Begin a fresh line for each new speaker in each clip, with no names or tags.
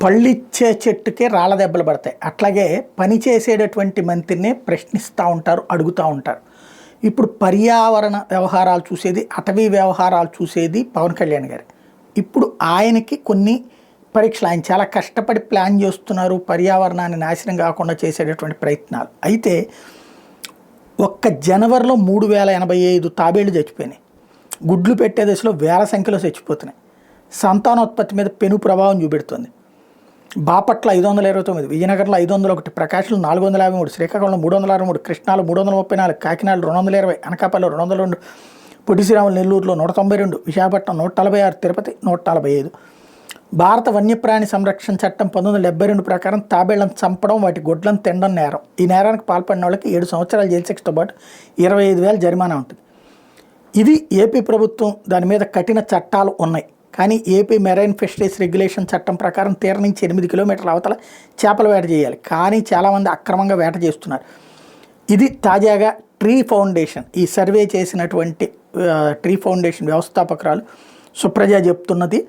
పళ్ళిచ్చే చెట్టుకే రాళ్ళ దెబ్బలు పడతాయి. అట్లాగే పని చేసేటటువంటి మంత్రినే ప్రశ్నిస్తూ ఉంటారు, అడుగుతూ ఉంటారు. ఇప్పుడు పర్యావరణ వ్యవహారాలు చూసేది, అటవీ వ్యవహారాలు చూసేది పవన్ కళ్యాణ్ గారు. ఇప్పుడు ఆయనకి కొన్ని పరీక్షలు, ఆయన చాలా కష్టపడి ప్లాన్ చేస్తున్నారు పర్యావరణాన్ని నాశనం కాకుండా చేసేటటువంటి ప్రయత్నాలు. అయితే ఒక్క జనవరిలో 3085 తాబేళ్లు చచ్చిపోయినాయి. గుడ్లు పెట్టే దశలో వేల సంఖ్యలో చచ్చిపోతున్నాయి. సంతానోత్పత్తి మీద పెను ప్రభావం చూపెడుతుంది. బాపట్ల 529, విజయనగరంలో 501, ప్రకాశంలో 453, శ్రీకాకుళంలో 363, కృష్ణాలో 334, కాకినాడలో 220, అనకాపల్లిలో 202, పొట్టి శ్రీరాములు నెల్లూరులో 192, విశాఖపట్నం 146, తిరుపతి 145. భారత వన్యప్రాణి సంరక్షణ చట్టం 1972 ప్రకారం తాబేళ్లను చంపడం, వాటి గుడ్లను తినడం నేరం. ఈ నేరానికి పాల్పడిన వాళ్ళకి 7 సంవత్సరాల జైలు శిక్షతో పాటు 25,000 జరిమానా ఉంటుంది. ఇది ఏపీ ప్రభుత్వం దాని మీద కఠిన చట్టాలు ఉన్నాయి. కానీ ఏపీ మెరైన్ ఫిషరీస్ రెగ్యులేషన్ చట్టం ప్రకారం తీర నుంచి 8 కిలోమీటర్ల అవతల చేపల వేట చేయాలి. కానీ చాలామంది అక్రమంగా వేట చేస్తున్నారు. ఇది తాజాగా ట్రీ ఫౌండేషన్, ఈ సర్వే చేసినటువంటి ట్రీ ఫౌండేషన్ వ్యవస్థాపకురాలు సుప్రజ చెప్తున్నది.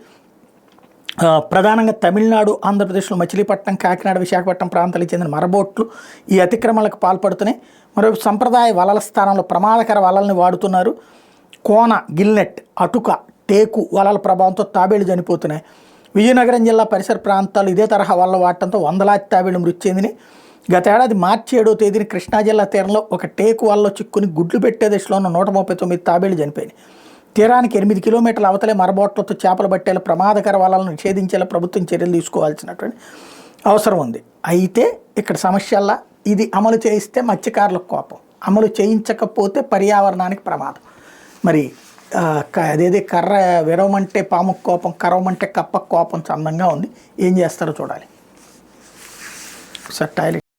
ప్రధానంగా తమిళనాడు, ఆంధ్రప్రదేశ్లో మచిలీపట్నం, కాకినాడ, విశాఖపట్నం ప్రాంతాలకు చెందిన మరబోట్లు ఈ అతిక్రమణలకు పాల్పడుతున్నాయి. మరో సంప్రదాయ వలల స్థానంలో ప్రమాదకర వలల్ని వాడుతున్నారు. కోన, గిల్నెట్, అటుక, టేకు వలల ప్రభావంతో తాబేళ్లు చనిపోతున్నాయి. విజయనగరం జిల్లా పరిసర ప్రాంతాలు ఇదే తరహా వలలు వాడటంతో 100,000 తాబేళ్లు మృతి చెందినాయి. గత ఏడాది మార్చి 7వ తేదీన కృష్ణా జిల్లా తీరంలో ఒక టేకు వలలో చిక్కుని గుడ్లు పెట్టే దశలో ఉన్న 139 తాబేళ్లు చనిపోయినాయి. తీరానికి 8 కిలోమీటర్ల అవతలే మరబోట్లతో చేపలు పట్టేలా ప్రమాదకర వలలను నిషేధించేలా ప్రభుత్వం చర్యలు తీసుకోవాల్సినటువంటి అవసరం ఉంది. అయితే ఇక్కడ సమస్యల్లా ఇది అమలు చేయిస్తే మత్స్యకారులకు కోపం, అమలు చేయించకపోతే పర్యావరణానికి ప్రమాదం. మరి అదేది కర్ర విరవమంటే పాముకు కోపం, కరవమంటే కప్పకు కోపం చందంగా ఉంది. ఏం చేస్తారో చూడాలి. Sir toilet